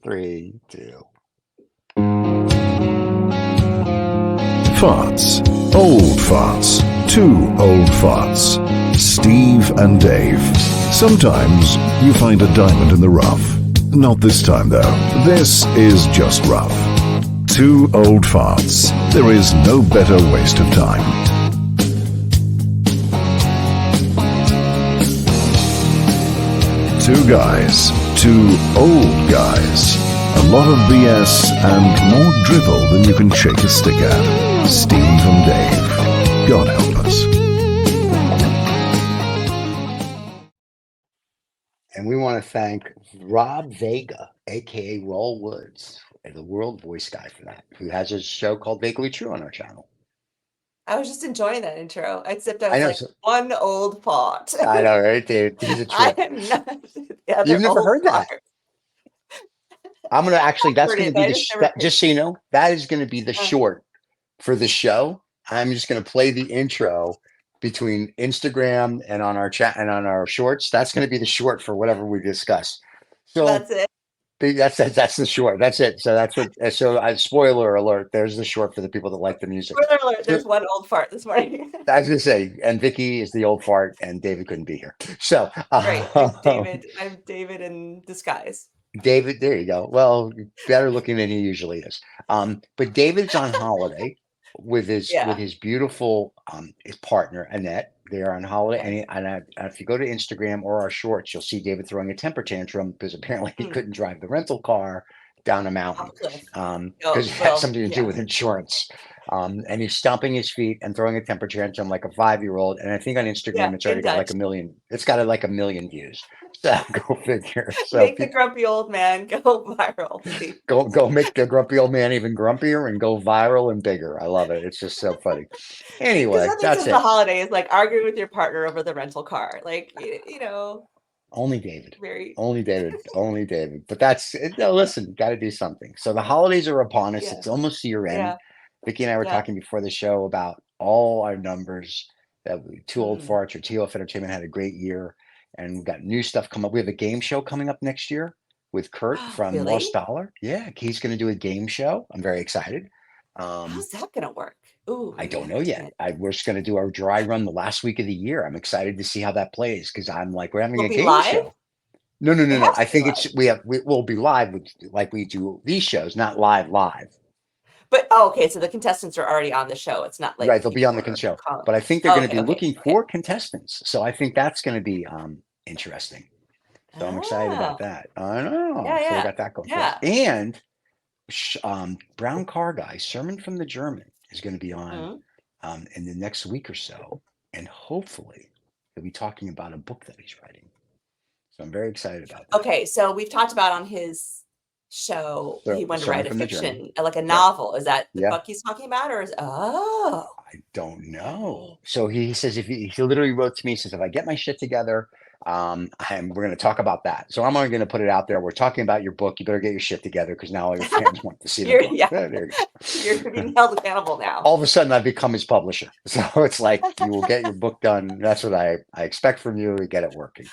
3, 2. Farts. Old farts. 2 old farts. Steve and Dave. Sometimes you find a diamond in the rough. Not this time, though. This is just rough. 2 old farts. There is no better waste of time. Two guys. 2 old guys. A lot of BS and more drivel than you can shake a stick at. Steve and Dave. God help us. And we want to thank Rob Vega, aka Roll Woods, the world voice guy for that, who has a show called Vaguely True on our channel. I was just enjoying that intro. Except I I was know, like, so- one old pot. I know, right, dude? He's a I trip. am not the other You've never old heard that? part. I'm gonna actually. That's heard gonna it, be but I the. just never Just so you know, that is gonna be the Uh. short for the show. I'm just gonna play the intro between Instagram and on our chat and on our shorts. That's gonna be the short for whatever we discuss. So That's it. that's it. That's the short. That's it. So that's what. So spoiler alert. There's the short for the people that like the music. Spoiler alert, So- there's one old fart this morning. I was gonna say, and Vicky is the old fart, and David couldn't be here. So Great. I'm David in disguise. David, there you go. Well, better looking than he usually is. But David's on holiday with his beautiful his partner Annette. They're on holiday, and if you go to Instagram or our shorts, you'll see David throwing a temper tantrum because apparently he couldn't drive the rental car down a mountain because it had something to do with insurance. And he's stomping his feet and throwing a temper tantrum like a 5-year-old. And I think on Instagram it's already got like 1 million. It's got like 1 million views. So go figure. So make the grumpy old man go viral. Go make the grumpy old man even grumpier and go viral and bigger. I love it. It's just so funny. Anyway, that's it. The holidays, like arguing with your partner over the rental car, like you know. Only David. Very. Only David. Only David. But that's it. No, listen, got to do something. So the holidays are upon us. It's almost year end. Yeah. Vicky and I were talking before the show about all our numbers. That 2 old farts or TOF Entertainment had a great year, and we've got new stuff coming up. We have a game show coming up next year with Kurt from Lost Dollar. Yeah, he's going to do a game show. I'm very excited. How's that going to work? Ooh, I don't know yet. We're just going to do our dry run the last week of the year. I'm excited to see how that plays because I'm like, we're having a game show. No. I think we'll be live with like we do these shows, not live. But okay, so the contestants are already on the show. It's not like right. They'll be on the show, but I think they're going to be looking for contestants. So I think that's going to be interesting. So I'm excited about that. I know. So we got that going. Yeah. And Brown Car Guy, Sermon from the German, is going to be on in the next week or so, and hopefully he'll be talking about a book that he's writing. So I'm very excited about that. Okay, so we've talked about on his show he wanted to write a fiction, like a novel. Is that the book he's talking about, or is I don't know. So he says he literally wrote to me, he says, if I get my shit together, we're going to talk about that. So I'm only going to put it out there. We're talking about your book. You better get your shit together because now all your fans want to see the book. There you go. You're being held accountable now. All of a sudden I've become his publisher. So it's like, you will get your book done. That's what I expect from you to get it working.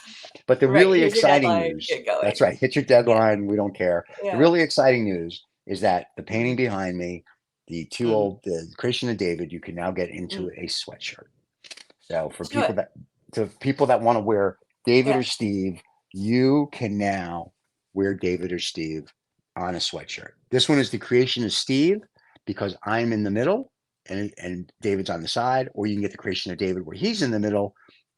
But the really exciting news, that's right. Hit your deadline. We don't care. The really exciting news is that the painting behind me, the creation of David, you can now get into a sweatshirt. So for people that want to wear David or Steve, you can now wear David or Steve on a sweatshirt. This one is the creation of Steve because I'm in the middle and David's on the side, or you can get the creation of David where he's in the middle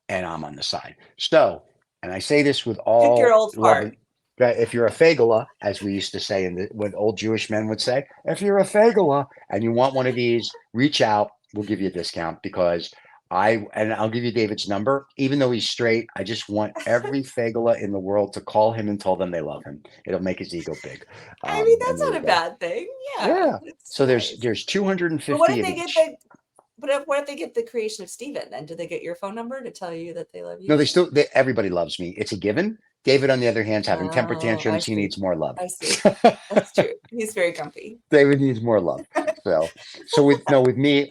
and I'm on the side. So, and I say this with all your old part. If you're a fagula, as we used to say, what old Jewish men would say, if you're a fagula and you want one of these, reach out. We'll give you a discount because I'll give you David's number. Even though he's straight, I just want every fagula in the world to call him and tell them they love him. It'll make his ego big. I mean, that's not a bad thing. Yeah. So there's 250 what if of they each. What if they get the creation of Steven? Then do they get your phone number to tell you that they love you? No, everybody loves me. It's a given. David, on the other hand, is having temper tantrums. He needs more love. I see. That's true. He's very grumpy. David needs more love. So with me,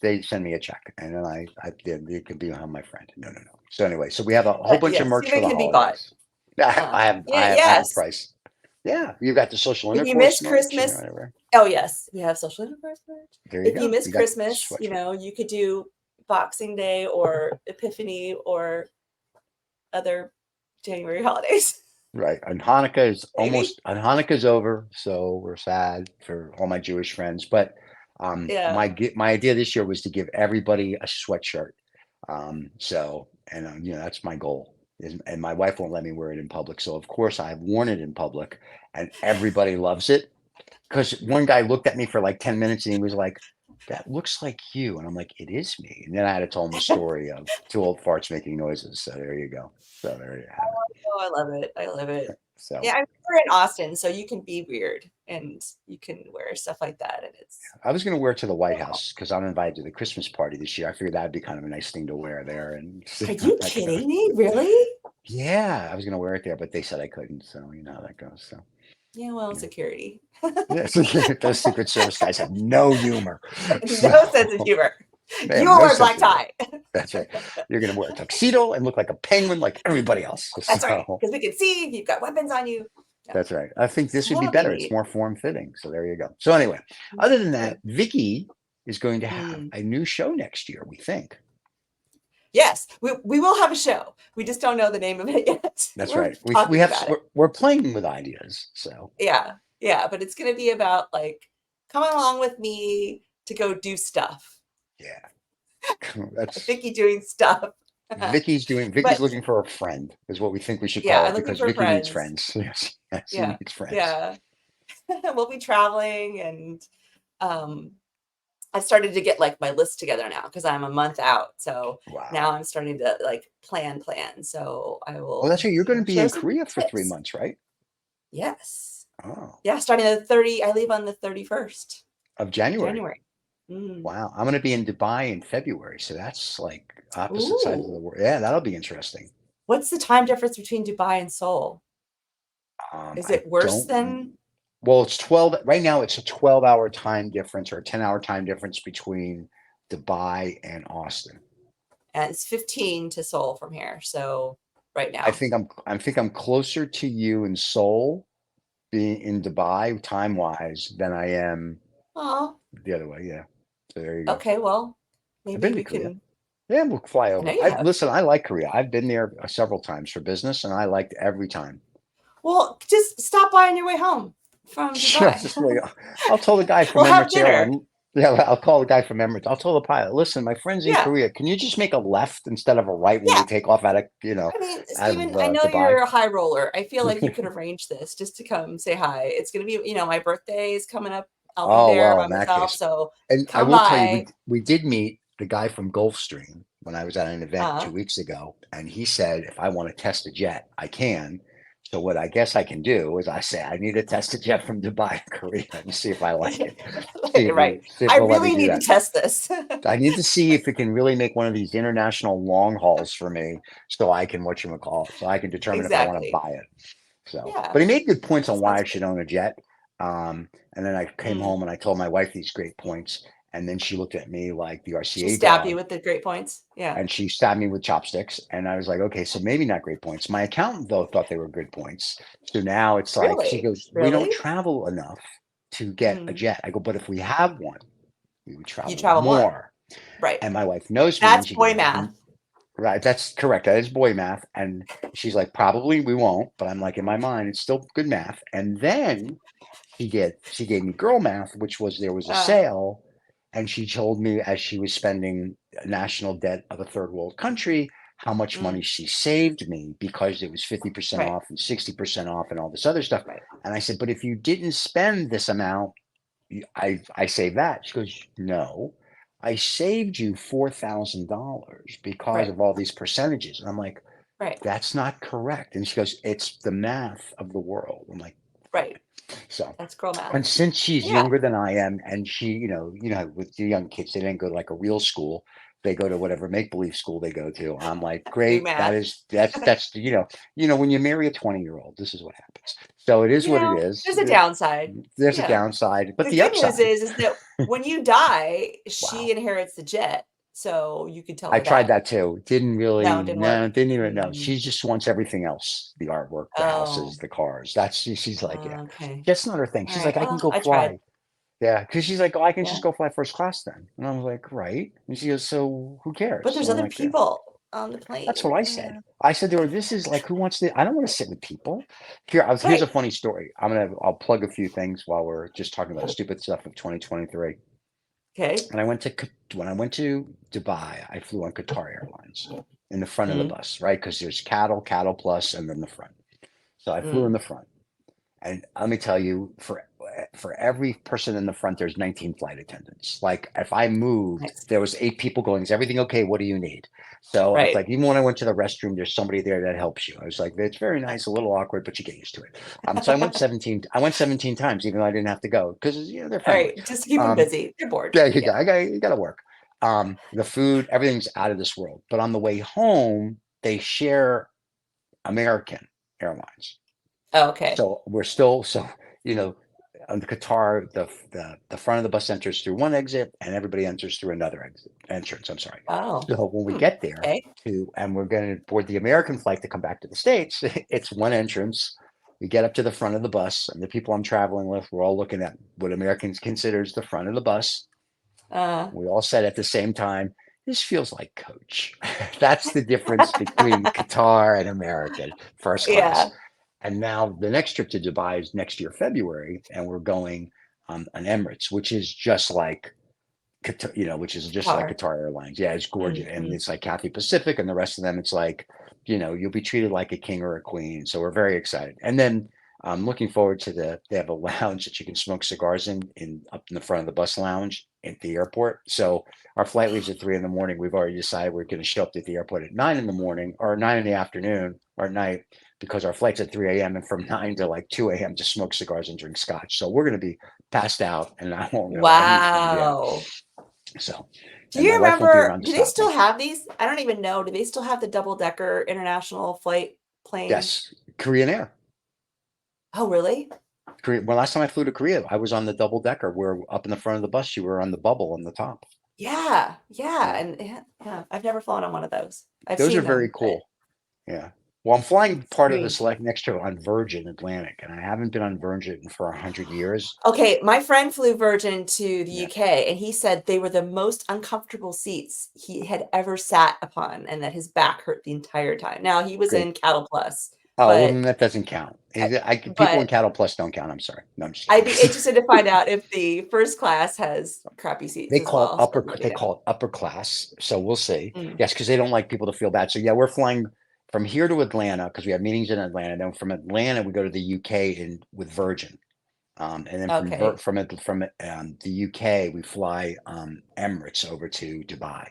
they send me a check, and then it can be on my friend. No. So anyway, so we have a whole bunch of merch for the holidays. I have a price. Yeah, you got the social If intercourse you miss merch Christmas, and whatever. oh yes, we have social intercourse merch. There you If go. you miss You got Christmas, you know, you could do Boxing Day or Epiphany or other January holidays. Right. And Hanukkah is Maybe. Hanukkah's over, so we're sad for all my Jewish friends. But Yeah. my idea this year was to give everybody a sweatshirt. So and you know, that's my goal. And my wife won't let me wear it in public. So of course I've worn it in public and everybody loves it. Because one guy looked at me for like 10 minutes and he was like, that looks like you. And I'm like, it is me. And then I had to tell him a story of two old farts making noises. So there you go. So there you have it. Oh, I love it. I love it. So yeah, we're in Austin, so you can be weird and you can wear stuff like that. And it's I was going to wear it to the White House because I'm invited to the Christmas party this year. I figured that'd be kind of a nice thing to wear there. And are you kidding me? Really? Yeah, I was going to wear it there, but they said I couldn't. So you know how that goes. So yeah, well, security. yes, those Secret Service guys have no humor. No sense of humor. You will wear a black tie. That's right. You're going to wear a tuxedo and look like a penguin like everybody else. That's right. Because we can see if you've got weapons on you. Yeah. That's right. I think this would be better. It's more form-fitting. So there you go. So anyway, other than that, Vicky is going to have a new show next year, we think. Yes, we will have a show. We just don't know the name of it yet. That's right. We're playing with ideas. So yeah, but it's going to be about like coming along with me to go do stuff. Yeah, that's Vicky doing stuff. Vicky's looking for a friend is what we think we should call it because Vicky needs friends. Yes, she needs friends. Yeah, we'll be traveling, and I started to get like my list together now because I'm a month out. So now I'm starting to like plan. So I will. Oh, that's right. You're going to be in Korea for 3 months, right? Yes. Oh. Yeah, starting the 30. I leave on the 31st of January. Wow, I'm going to be in Dubai in February, so that's like opposite sides of the world. Yeah, that'll be interesting. What's the time difference between Dubai and Seoul? Is it worse than? Well, it's 12 right now. It's a 12-hour time difference or a 10-hour time difference between Dubai and Austin. And it's 15 to Seoul from here. So right now, I think I'm closer to you in Seoul, being in Dubai time-wise than I am the other way. Yeah. So there you go. Okay, well, maybe we can. Yeah, we'll fly over. Listen, I like Korea. I've been there several times for business, and I liked every time. Well, just stop by on your way home from Dubai. Sure, I'll tell the guy from Emirates Airlines. Yeah, I'll call the guy from Emirates. I'll tell the pilot, listen, my friend's in Korea. Can you just make a left instead of a right when we take off out of, I mean, Steven, I know Dubai. You're a high roller. I feel like you could arrange this just to come say hi. It's going to be, my birthday is coming up. I'll be there by myself. So I will tell you, we did meet the guy from Gulfstream when I was at an event 2 weeks ago, and he said if I want to test a jet, I can. So what I guess I can do is I say I need to test a jet from Dubai to Korea and see if I like it. Right. I really need to test this. I need to see if it can really make one of these international long hauls for me, so I can so I can determine if I want to buy it. So, but he made good points on why I should own a jet. And then I came home and I told my wife these great points. And then she looked at me like the RCA She stabbed you with the great points. Yeah. And she stabbed me with chopsticks. And I was like, okay, so maybe not great points. My accountant, though, thought they were good points. So now it's like, she goes, we don't travel enough to get a jet. I go, but if we have one, we would travel, more. Right. And my wife knows me. That's boy math. Right. That's correct. That is boy math. And she's like, probably we won't. But I'm like, in my mind, it's still good math. And then she gave me girl math, which was there was a sale. And she told me as she was spending national debt of a third world country, how much money she saved me because it was 50% off and 60% off and all this other stuff. Right. And I said, but if you didn't spend this amount, I saved that. She goes, no, I saved you $4,000 because of all these percentages. And I'm like, that's not correct. And she goes, it's the math of the world. I'm like, so that's girl math. And since she's younger than I am, and she, with the young kids, they didn't go to like a real school. They go to whatever make-believe school they go to. I'm like, great. That's when you marry a 20-year-old, this is what happens. So it is what it is. There's a downside. There's a downside, but the good upside news is that when you die, she inherits the jet. so you could tell I her tried that. that too. Didn't No, really, it didn't work. no, didn't even know. Mm. She just wants everything else. The artwork, the houses, Oh, the cars. She's like, yeah, okay. that's not her thing. All She's right. like, I can Well, go I tried. fly. Yeah. Cause she's like, oh, I can Yeah. just go fly first class then. And I was like, right. And she goes, so who cares? But there's So I'm other like, yeah. people on the That's plane. what I said. I said to her, this is like, who wants to, I don't want to sit with people. Here's Right. a funny story. I'll plug a few things while we're just talking about stupid stuff of 2023. Okay. And when I went to Dubai, I flew on Qatar Airlines in the front of the Mm, bus, right? Because there's cattle plus, and then the front. So I flew in mm. the front. And let me tell you, for every person in the front, there's 19 flight attendants. Like if I moved, Nice. there was 8 people going, is everything okay? What do you need? So it's Right. like, even when I went to the restroom, there's somebody there that helps you. I was like, it's very nice, a little awkward, but you get used to it. So I went 17 times, even though I didn't have to go, because they're All friendly. right. Just keep them busy. They're bored. Yeah, you gotta work. The food, everything's out of this world. But on the way home, they share American Airlines. Okay. So we're still you know, on the Qatar, the front of the bus enters through one exit and everybody enters through another entrance. I'm sorry. Oh. So when we get there Okay. and we're going to board the American flight to come back to the States, it's one entrance. We get up to the front of the bus, and the people I'm traveling with, we're all looking at what Americans considers the front of the bus. We all said at the same time, this feels like coach. That's the difference between Qatar and American first class. Yeah. And now the next trip to Dubai is next year, February, and we're going on Emirates, which is just like Qatar, which is just like Car. Qatar Airlines. Yeah, it's gorgeous. And Mhm. it's like Cathay Pacific, and the rest of them, it's like, you'll be treated like a king or a queen. So we're very excited. And then I'm looking forward to they have a lounge that you can smoke cigars in up in the front of the bus lounge at the airport. So our flight leaves at 3 in the morning. We've already decided we're going to show up at the airport at 9 in the morning or 9 in the afternoon or at night, because our flight's at 3 a.m. and from 9 to like 2 a.m. to smoke cigars and drink scotch. So we're going to be passed out, and I won't know anything yet. Wow. So, Do and you my wife won't be remember, around to do they stop still me. have these? I don't even know. Do they still have the double-decker international flight planes? Yes, Korean Air. Oh, really? Well, last time I flew to Korea, I was on the double decker where up in the front of the bus, you were on the bubble on the top. Yeah. Yeah. Yeah. And yeah, I've never flown on one of those. I've Those seen are very them, but cool. Yeah. Well, I'm flying part of the strange. select next year on Virgin Atlantic, and I haven't been on Virgin for 100 years. Okay, my friend flew Virgin to the Yeah. UK, and he said they were the most uncomfortable seats he had ever sat upon, and that his back hurt the entire time. Now he was Good. in Cattle Plus, Oh, well, but then that doesn't count. People but in Cattle Plus don't count. I'm sorry. No, I'm just I'd be kidding. interested to find out if the first class has crappy seats They as call it well. So let me they know. call it upper class. So we'll see. Mm, Yes, because they don't like people to feel bad. So yeah, we're flying from here to Atlanta because we have meetings in Atlanta. Then from Atlanta, we go to the UK with Virgin. And then okay. from the UK, we fly Emirates over to Dubai.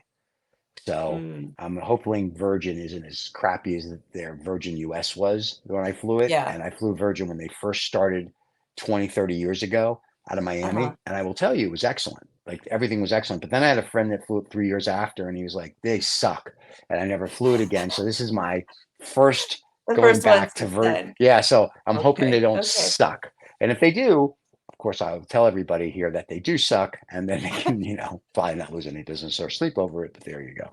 So Mm, I'm hoping Virgin isn't as crappy as their Virgin US was when I flew it. yeah. And I flew Virgin when they first started 20, 30 years ago out of Uh-huh. Miami. And I will tell you, it was excellent. Like everything was excellent. But then I had a friend that flew it 3 years after, and he was like, they suck. And I never flew it again. So this is my first The going first one back to since Virgin. then. Yeah. So I'm hoping they Okay. don't Okay. suck. And if they do, of course, I'll tell everybody here that they do suck, and then they can, probably not lose any business or sleep over it. But there you go.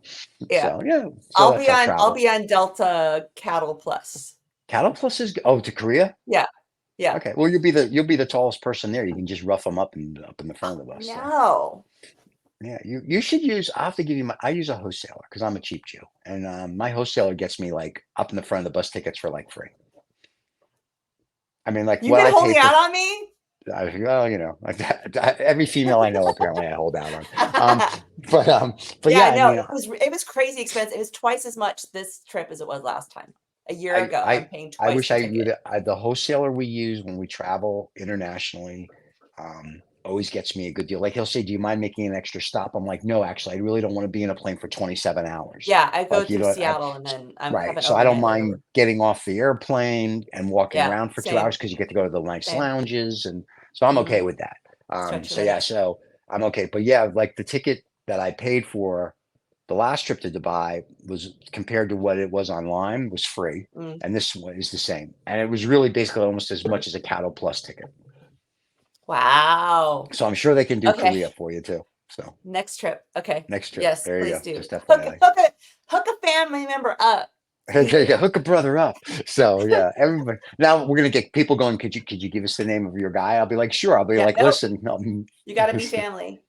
Yeah. So yeah, so I'll that's be our on travel. Delta Cattle Plus. Cattle Plus is to Korea. Yeah. Yeah. Okay, well you'll be the tallest person there. You can just rough them up and up in the front of the bus. So. No. Yeah, you should use. I have to give you I use a wholesaler because I'm a cheap Jew, and my wholesaler gets me like up in the front of the bus tickets for like free. I mean, like You've what been I pay holding for. out on me? Well, every female I know apparently I hold out on. But Yeah, yeah, no, I mean, it was crazy expensive. It was twice as much this trip as it was last time. A year I ago, I'm I paying I twice wish the I ticket. would. The wholesaler we use when we travel internationally always gets me a good deal. Like he'll say, "Do you mind making an extra stop?" I'm like, "No, actually, I really don't want to be in a plane for 27 hours." Yeah, I go Like through Seattle and then I have right. an So I don't overnight mind layover. getting off the airplane and walking Yeah, around for 2 hours same, because you get to go to the nice same. lounges, and so I'm okay Mhm. with that. Stretch your So yeah, legs. so I'm okay. But yeah, like the ticket that I paid for the last trip to Dubai was compared to what it was online was free, Mm. and this one is the same. And it was really basically almost as much as a Cattle Plus ticket. Wow. So I'm sure they can do Okay. Korea for you too. So next trip. Okay. next trip. Yes, There you please go. do. Just Hook, FYI. hook a family member up. Okay, yeah, hook a brother up. So yeah, everybody. Now we're gonna get people going. Could you give us the name of your guy? I'll be like, sure. I'll be Yeah, like, nope. listen, You got to be family.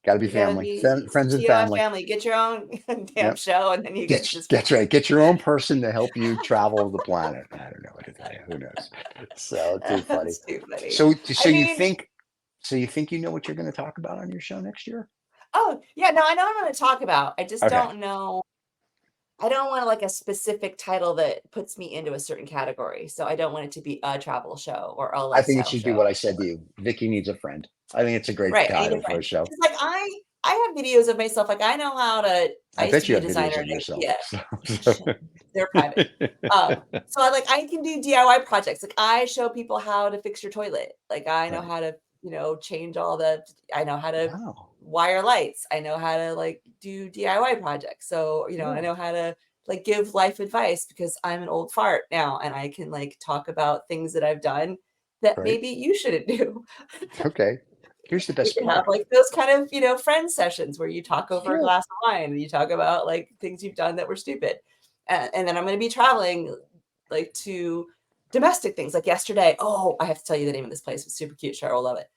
gotta be You got to family, be friends and TOF family. family. Get your own damn Yep. show, and then you get just. That's right. Get your own person to help you travel the planet. I don't know what to tell you. Who knows? So too funny. That's too funny. So I mean, you think you know what you're going to talk about on your show next year? oh yeah, no, I know what I'm going to talk about. I just Okay. don't know. I don't want like a specific title that puts me into a certain category. So I don't want it to be a travel show or a I think it lifestyle should be show. what I said to you. Vicky needs a friend. I think it's a great Right. I need a title for friend. a show. It's like I have videos of myself. Like I know how to. I I used to bet you be a have designer videos of at yourself. IKEA. They're private. So I can do DIY projects. Like I show people how to fix your toilet. Like I know Right. how to, change I know how to Wow. wire lights. I know how to like do DIY projects. So, I know how to like give life advice because I'm an old fart now and I can like talk about things that I've done that Right. maybe you shouldn't do. Okay. Here's the We best can have part. like those kind of, friend sessions where you talk over a Sure. glass of wine and you talk about like things you've done that were stupid. And then I'm going to be traveling like to domestic things. Like yesterday, oh, I have to tell you the name of this place. It was super cute. Cheryl will love it.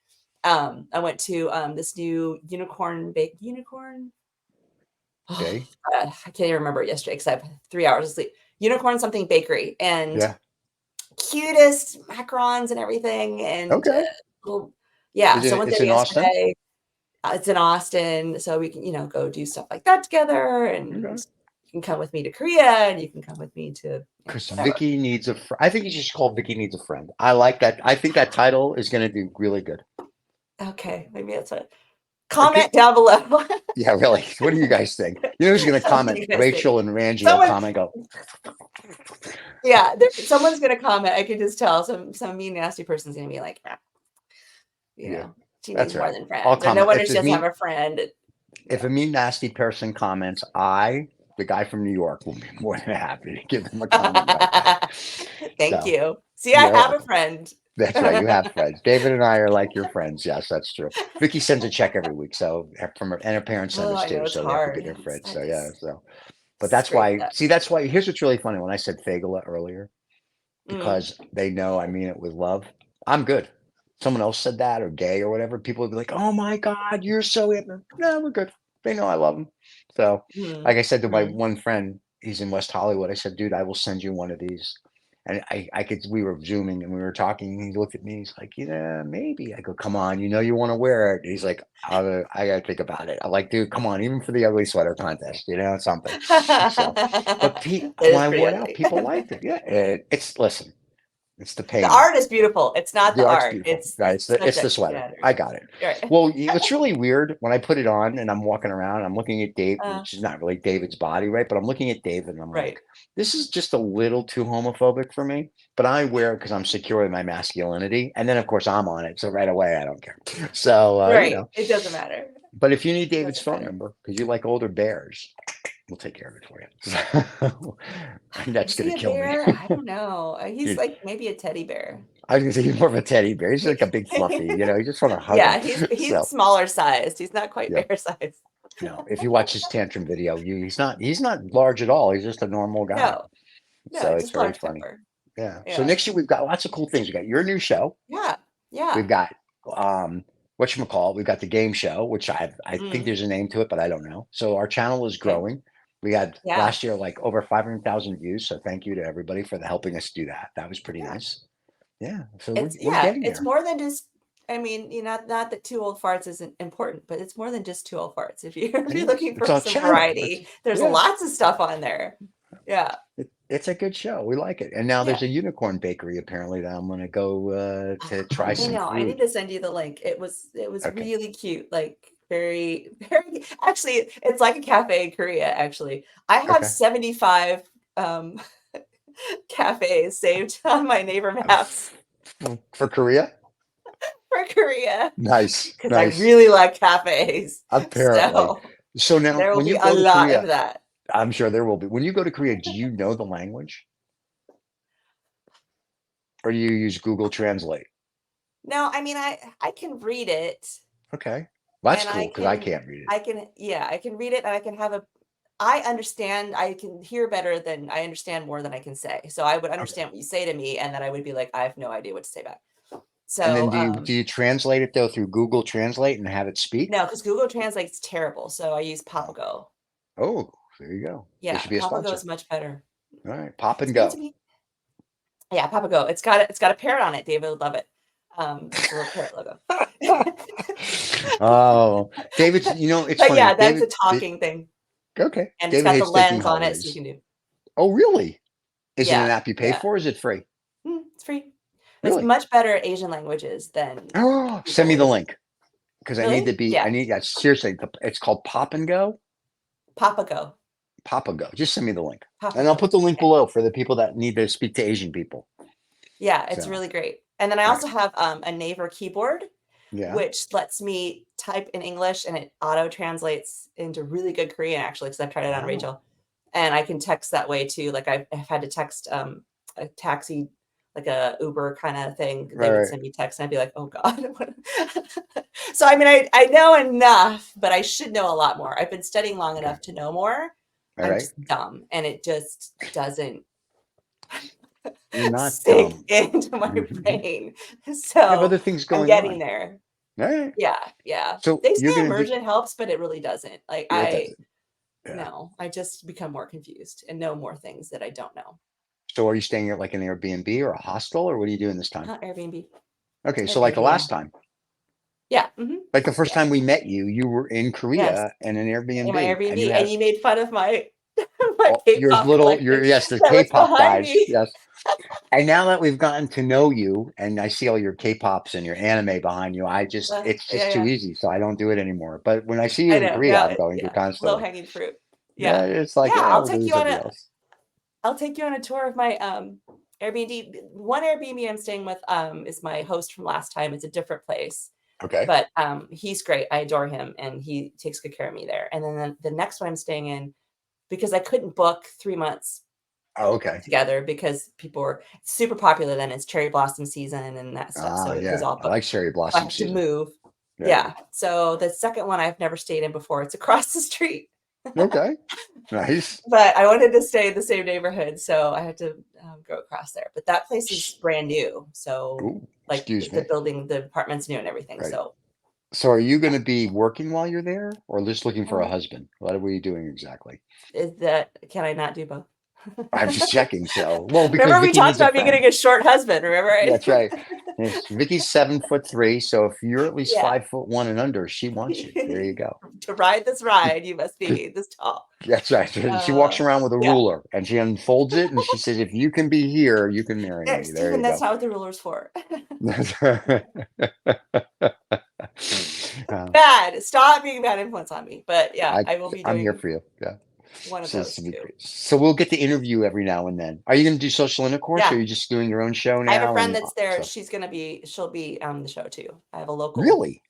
I went to this new unicorn. Oh, Okay. God, I can't even remember it yesterday because I have 3 hours of sleep. Unicorn something bakery and Yeah. cutest macarons and everything. And Okay. well, yeah, Is so I it? went It's there in Austin. yesterday. It's in Austin, so we can, go do stuff like that together, and Okay. you can come with me to Korea, and you can come with me to Because whatever. Vicky needs a friend. I think you should just call Vicky needs a friend. I like that. I think that title is going to do really good. Okay, maybe that's what. Okay. Comment down below. Yeah, really. What do you guys think? You know who's going to What do comment? you guys think? Rachel and Rangie will Someone, comment. Go. yeah, someone's gonna comment. I can just tell some mean, nasty person's gonna be like, Yeah, she that's needs more right. than I'll friends, or no comment wonder she doesn't have a friend. if a mean nasty person comments. The guy from New York, will be more than happy to give them a comment right back. Thank So you. See, I you're have a welcome. friend. That's right. You have friends. David and I are like your friends. Yes, that's true. Vicky sends a check every week, so and her parents send Oh, us I know too. it's So we have to hard. get their friends. So yeah. It's So, but that's great why. stuff. See, that's why. Here's what's really funny. When I said Fagala earlier, Mm. because they know I mean it with love. I'm good. Someone else said that or gay or whatever, people would be like, "Oh my God, you're so in." No, we're good. They know I love them. So, like Mm. I said to my Mm. one friend, he's in West Hollywood. I said, "Dude, I will send you one of these." And I could. We were zooming and we were talking. And he looked at me. He's like, "Yeah, maybe." I go, "Come on, you want to wear it." He's like, I gotta think about it." I'm like, "Dude, come on, even for the ugly sweater contest, something." So, but That when is I pretty wore it out, ugly. people liked it. Yeah, it's listen. It's the The payment. art is beautiful. It's not The the art's art. beautiful. It's Right, the it's the subject sweater. matter. I got it. Right. Well, it's really weird when I put it on and I'm walking around, I'm looking at Dave, Uh, which is not really David's body, right? But I'm looking at David and I'm right. like, this is just a little too homophobic for me. But I wear it because I'm secure in my masculinity. And then of course I'm on it. So right away I don't care. So Right. It doesn't matter. but if you need It David's doesn't phone matter. number because you like older bears, we'll take care of it for you. That's Is he gonna a kill me. bear? I don't know. He's Dude, like maybe a teddy bear. I was gonna say he's more of a teddy bear. He's like a big fluffy, you just want to hug him. Yeah, he's So smaller sized. He's not quite yeah, bear sized. no. If you watch his tantrum video, he's not large at all. He's just a normal guy. No, So it's just very large funny. temper. Yeah. So Yeah. next year we've got lots of cool things. We got your new show. Yeah. We've Yeah. got whatchamacallit, we've got the game show, which I think Mm. there's a name to it, but I don't know. So our channel is Okay. growing. We had Yeah. last year like over 500,000 views. So thank you to everybody for helping us do that. That was pretty Yeah. nice. Yeah. So It's we're getting it's there. more than just not that two old farts isn't important, but it's more than just two old farts. If you're It is. looking It's for a some channel. variety, there's Yeah. lots of stuff on there. Yeah. It's a good show. We like it. And now Yeah. there's a unicorn bakery apparently that I'm going to go to try I some know. I need food. to send you the link. It was Okay. really cute. Like very, very actually, it's like a cafe in Korea, actually. I have Okay. 75 cafes saved on my neighbor maps For Korea? for Korea Nice. because I Nice. really like cafes. Apparently. So So now there will when be you a go to lot of Korea, that. I'm sure there will be. When you go to Korea, do you know the language? Or do you use Google Translate? No, I mean I can read it. Okay. Well, that's and cool because I can't read it. I can read it and I can have I understand, I can hear better than I understand more than I can say. So I would Okay. understand what you say to me, and then I would be like, I have no idea what to say back. And then So, do you translate it though through Google Translate and have it speak? no, because Google Translate's terrible. So I use Oh, Papago. oh, there you go. They Yeah, should be a Papago sponsor. is much better. All right, pop It's and great to go. me. Yeah, Papago. It's got a parrot on it. David would love it. It's a little parrot logo. Oh, David, it's But funny. yeah, that's a talking thing. Okay. And it's David got the hates taking lens on it, so you holidays. can do. Oh, really? Is it an Yeah, app you pay yeah. for? Or is it free? It's free. It's Really? much better at Asian languages than Oh, send Google me the is. link because Really? I Yeah, need that. Seriously, it's called Pop and Go. Papago. Pop and Go. Just send me the link. And I'll Papago. put the link Yeah. below for the people that need to speak to Asian people. Yeah, it's So, really great. And then I all also right. have a Naver keyboard, Yeah. which lets me type in English and it auto translates into really good Korean, actually, because I've tried it on Oh, Rachel. And I can text that way too. Like I've had to text a taxi, like a Uber kind of thing. They would right. send me text and I'd be like, oh God. So I mean, I know enough, but I should know a lot more. I've been studying long Okay. enough to know more. All I'm right. just dumb and it just doesn't You're not sink dumb. into my You brain. have So other things I'm going getting on. there. All right. Yeah, yeah. So They you're say going to do, immersion helps, but it really doesn't. Like it doesn't. Yeah. no, I just become more confused and know more things that I don't know. So are you staying at like an Airbnb or a hostel or what are you doing this time? Airbnb. Okay. So like the Airbnb, yeah. last time, Yeah. like the first Yeah. time we met you, you were in Yes. Korea in an In my Airbnb and you Airbnb. And had you made fun of my my your K-pop little, collection yes, the that was K-pop behind guys. me. Yes. And now that we've gotten to know you and I see all your K-pops and your anime behind you, it's Yeah, just too yeah. easy. So I don't do it anymore. But when I see you I in know. Korea, Now I'm going to yeah, low constantly. hanging fruit. Yeah. Yeah. It's like, Yeah, yeah, we'll do this every else. I'll take you on a tour of my Airbnb. One Airbnb I'm staying with is my host from last time. It's a different place. Okay. But he's great. I adore him and he takes good care of me there. And then the next one I'm staying in, because I couldn't book 3 months Oh, okay. together because people were super popular then. It's cherry blossom season and that stuff. So Ah, it was yeah. all I like booked. cherry So I blossom had to season. move. Yeah. Yeah. So the second one I've never stayed in before. It's across the street. Okay. Nice. But I wanted to stay in the same neighborhood, so I had to go across there. But that place is brand new, so Ooh, like excuse me. the building, the apartment's new and everything. Right. So So are you going yeah, to be working while you're there or just looking for a uh, husband? What are we doing exactly? is that can I not do both? I'm just checking. So, well, because Remember we Vicky talked needs a about me friend. getting a short husband. Remember? That's right. Yes, Vicky's 7'3", so if you're at least Yeah. 5'1" and under, she wants you. There you go. To ride this ride, you must be this tall. That's right. She walks around with a Yeah. ruler and she unfolds it and she says, "If you can be here, you can marry me." There Stephen, you that's go. not what the ruler's for. That's right. Bad. Stop being bad influence on me. But yeah, I I will be I'm here doing for you. Yeah. one of So this those will be too. great. So we'll get to interview every now and then. Are you going to do social intercourse or are Yeah. you just doing your own show I have a now? friend And that's there. so She'll be on the show too. I have really?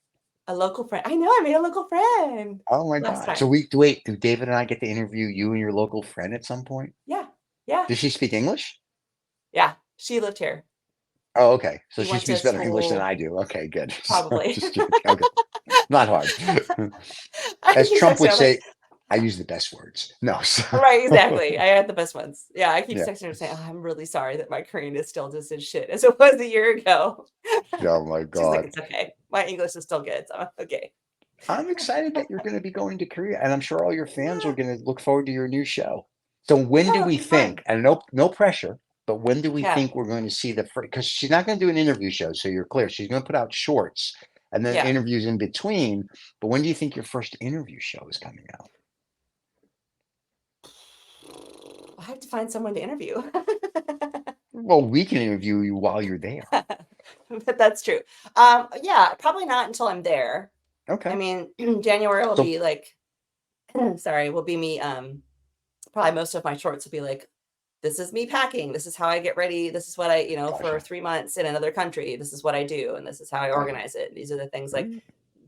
a local friend. I know I made a local friend Oh my last God. So time. wait, do David and I get to interview you and your local friend at some point? Yeah. Yeah. Does she speak English? Yeah. She lived here. Oh, okay. So We she went to speaks better English than school, I do. Okay, good. So probably. just kidding. Okay. Not hard. I As keep Trump texting her, would I'm like, say, I use the best words. No. So, right, exactly. I had the best ones. Yeah, I keep yeah. texting her saying, oh, I'm really sorry that my Korean is still just as shit as it was a year ago. Oh my She's like, God. it's okay. My English is still good. So I'm okay. I'm excited that you're going to be going to Korea, and I'm sure all your fans are Yeah. going to look forward to your new show. So when Yeah, do it'll we be fun. think? And no pressure, but when do we Yeah. think we're going to see the first? Because she's not going to do an interview show, so you're clear. She's going to put out shorts and then Yeah. interviews in between. But when do you think your first interview show is coming out? I have to find someone to interview. Well, we can interview you while you're there. But that's true. Yeah, probably not until I'm there. I Okay. mean, January will So be like, sorry, will be me. Probably most of my shorts will be like, this is me packing. This is how I get ready. This is what I, for gotcha. 3 months in another country. This is what I do, and this is how I Okay. organize it. These are the things like Mm,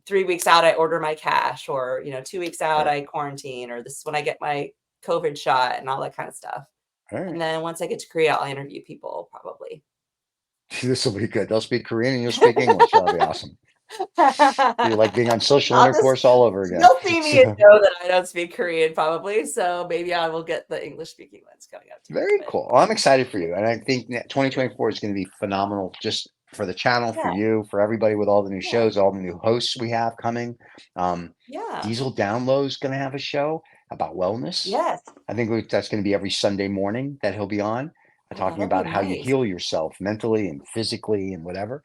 3 weeks out, I order my cash, or 2 weeks out, right. I quarantine, or this is when I get my COVID shot and all that kind of stuff. All And right. then once I get to Korea, I'll interview people probably. This will be good. They'll speak Korean and you'll speak English. That'll be awesome. You're like being on social I'll just intercourse all over again. you'll see me and know that I don't speak Korean probably, so maybe I will get the English speaking ones coming up too. Very cool. Well, I'm excited for you, and I think that 2024 is going to be phenomenal, just for the channel, for Yeah, you, for everybody, with all the new yeah, shows, all the new hosts we have coming. yeah. Diesel Download's going to have a show about wellness. Yes. I think that's going to be every Sunday morning that he'll be on, Oh, talking that'll be about how you nice. heal yourself mentally and physically and whatever.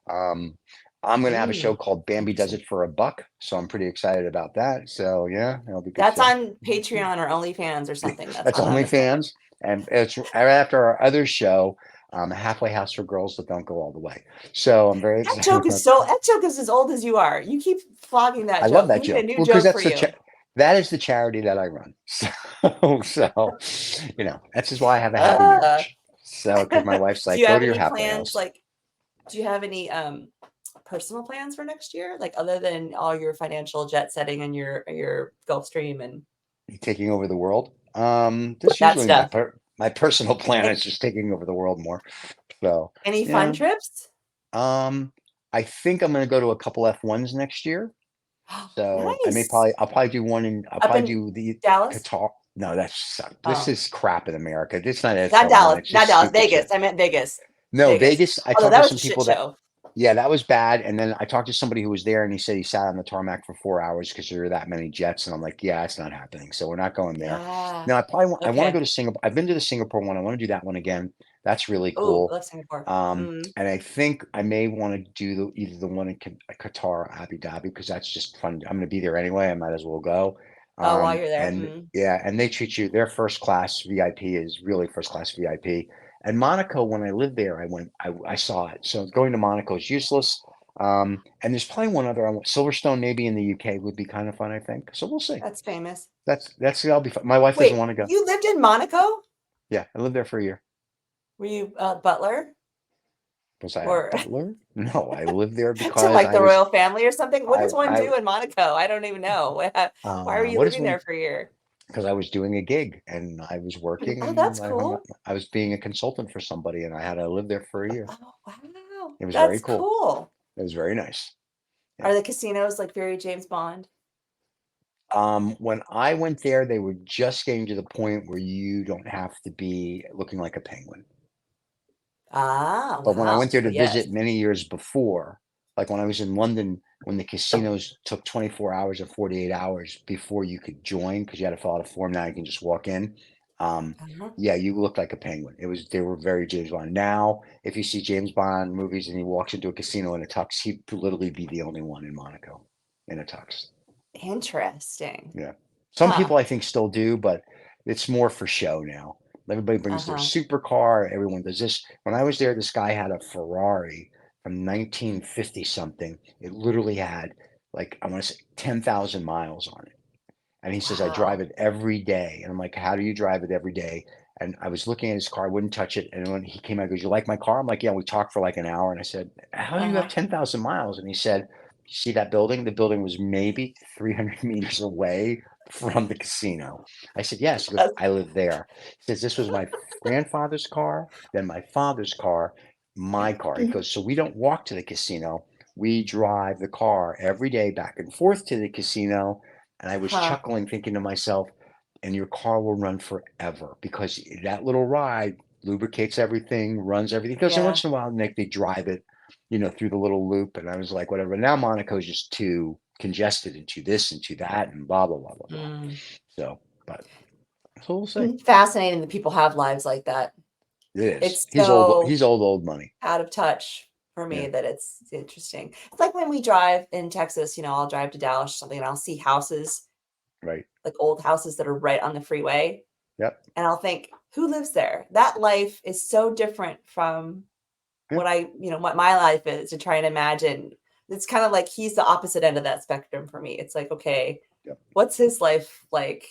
Um, I'm going to have a show called Bambi Does Interesting. It for a Buck, so I'm pretty excited about that. So yeah, it'll be a good That's show. on Patreon or OnlyFans or something. That's on this one. OnlyFans, and it's right after our other show, Halfway House for Girls That Don't Go All the Way. So I'm very That excited. that joke is as old as you are. You keep flogging that I joke. love that We need joke. a new Well, because joke for that's you. that is the charity that I run. So that's just why I have a happy marriage. So because my wife's Do like, you go have to your any halfway plans? house. Like, do you have any personal plans for next year? Like, other than all your financial jet setting and your Gulfstream and Taking over the world. That's that usually stuff? my personal plan Like, is just taking over the world more. So any fun yeah. trips? I think I'm going to go to a couple F1s next year. So Nice. I'll probably do one I'll Up probably in do the Dallas? Qatar. No, this Oh, is crap in America. It's not not F1, Dallas. it's Not just Dallas. stupid shit. Vegas. I meant Vegas. No, Vegas. Vegas. I Although talked that to was some a shit people that, show. yeah, that was bad. And then I talked to somebody who was there, and he said he sat on the tarmac for 4 hours because there were that many jets. And I'm like, yeah, it's not happening. So we're not going there. Yeah. Now I want to Okay. go to Singapore. I've been to the Singapore one. I want to do that one again. That's really Oh, cool. I love Singapore. And I think I may want to do either the one in Qatar or Abu Dhabi, because that's just fun. I'm going to be there anyway. I might as well go. Oh, while you're there. And yeah, and they treat you, their first class VIP is really first class VIP. And Monaco, when I lived there, I saw it. So going to Monaco is useless. And there's probably one other. Silverstone, maybe in the UK, would be kind of fun, I think. So we'll see. That's famous. That'll be fun. My wife doesn't Wait, want to go. you lived in Monaco? Yeah, I lived there for a year. Were you butler? Was I Or a butler? No, I lived there because to like the I was. royal family or something? What does one I do in Monaco? I don't even know. Why were you what is living one? there for a year? Because I was doing a gig and I was working, Oh, and that's I hung up. cool. I was being a consultant for somebody, and I had to live there for a year. Oh, wow. It was very That's cool. cool. It was very nice. Are the casinos like very James Bond? When I went there, they were just getting to the point where you don't have to be looking like a penguin. Ah, But when I wow. went there So to yes. visit many years before, like when I was in London, when the casinos took 24 hours or 48 hours before you could join, because you had to fill out a form. Now you can just walk in. Uh-huh. Yeah, you looked like a penguin. They were very James Bond. Now, if you see James Bond movies and he walks into a casino in a tux, he'd literally be the only one in Monaco in a tux. Interesting. Yeah. Some Huh. people I think still do, but it's more for show now. Everybody brings their supercar. Everyone does this. When I was there, this guy had a Ferrari from 1950 something. It literally had, like, I want to say 10,000 miles on it. And he says, I drive it every day. And I'm like, how do you drive it every day? And I was looking at his car, I wouldn't touch it. And when he came out, he goes, you like my car? I'm like, yeah, we talked for like an hour. And I said, how do you have 10,000 miles? And he said, you see that building? The building was maybe 300 meters away from the casino. I said, yes. He goes, I live there. He says, this was my grandfather's car, then my father's car, my car. He goes, so we don't walk to the casino. We drive the car every day back and forth to the casino. And I was chuckling, thinking to myself, and your car will run forever, because that little ride lubricates everything, runs everything. Because once in a while, Nick, they drive it, through the little loop. And I was like, whatever. Now Monaco's just too congested into this and to that and blah, blah, blah, blah, blah. So we'll see. Fascinating that people have lives like that. It is. It's He's so old. He's old money. out of touch for me that it's interesting. It's like when we drive in Texas, I'll drive to Dallas or something and I'll see houses, right? Like old houses that are right on the freeway. Yep. And I'll think, who lives there? That life is so different from what what my life is, to try and imagine. It's kind of like he's the opposite end of that spectrum for me. It's like, okay, what's his life like?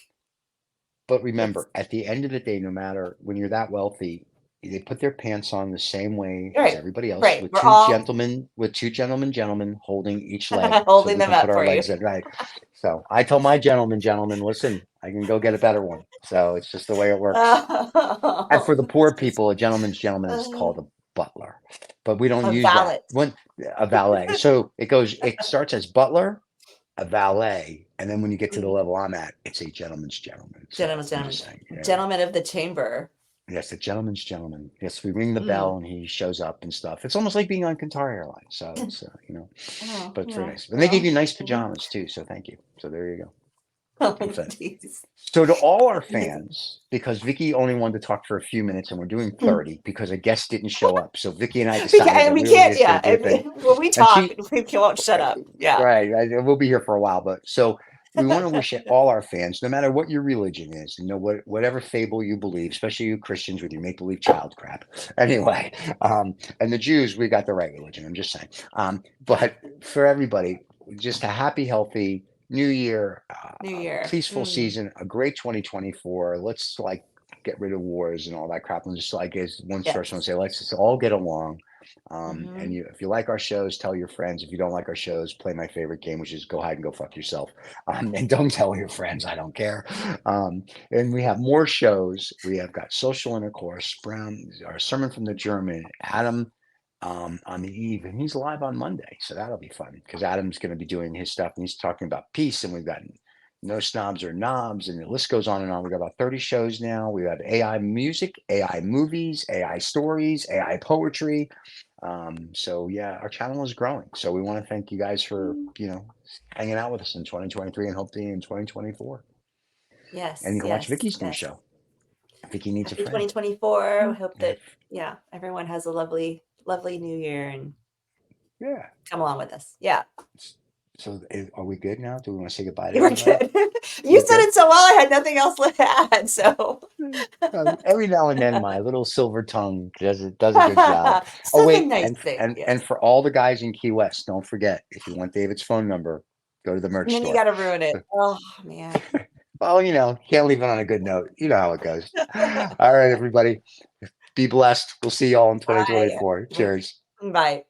But remember, at the end of the day, no matter when you're that wealthy, they put their pants on the same way as everybody else, with two gentlemen holding each leg, holding them up put our legs in, right? So I told my gentleman, listen, I can go get a better one. So it's just the way it works. And for the poor people, a gentleman's gentleman is called butler, but we don't A use valet. that. A valet. So it starts as butler, a valet, and then when you get to the level I'm at, it's a gentleman's gentleman. Gentleman's So I'm gentleman. just saying, yeah. Gentleman of the chamber. Yes, the gentleman's gentleman. Yes, we ring the bell and he shows up and stuff. It's almost like being on Qatar Airlines. So it's Oh, but it's very yeah. nice. And they give you nice Mhm. pajamas too. So thank you. So there you go. Oh, jeez. So to all our fans, because Vicky only wanted to talk for a few minutes and we're doing 30 because a guest didn't show up. So Vicky and I decided that we we were can't. just Yeah, going to do a thing. when we And talk, we won't shut up. Yeah. Right. We'll be here for a while, but so we want to wish all our fans, no matter what your religion is, whatever fable you believe, especially you Christians with your make-believe child crap. Anyway, and the Jews, we got the right religion. I'm just saying. But for everybody, just a happy, healthy New Year, New Year. peaceful season, a great 2024. Let's get rid of wars and all that crap, and just as one person would say, let's just all get along. And if you like our shows, tell your friends. If you don't like our shows, play my favorite game, which is go hide and go fuck yourself. And don't tell your friends. I don't care. And we have more shows. We have got social intercourse, our sermon from the German, Adam on the eve, and he's live on Monday, so that'll be fun because Adam's going to be doing his stuff and he's talking about peace, and we've got no snobs or knobs, and the list goes on and on. We've got about 30 shows now. We have AI music, AI movies, AI stories, AI poetry. So yeah, our channel is growing. So we want to thank you guys for hanging out with us in 2023 and hopefully in 2024. Yes. And you can watch Vicky's new show. Vicky Needs a Friend. 2024. I hope that everyone has a lovely new year and come along with us. Yeah. So are we good now? Do we want to say goodbye to everybody? We're good. You said it so well, I had nothing else to add. So every now and then my little silver tongue does a good job. Oh wait, and for all the guys in Key West, don't forget, if you want David's phone number, go to the merch store. And then you got to ruin it. Oh man. Well, can't leave it on a good note. You know how it goes. All right, everybody. Be blessed. We'll see y'all in 2024. Bye. Cheers. Bye.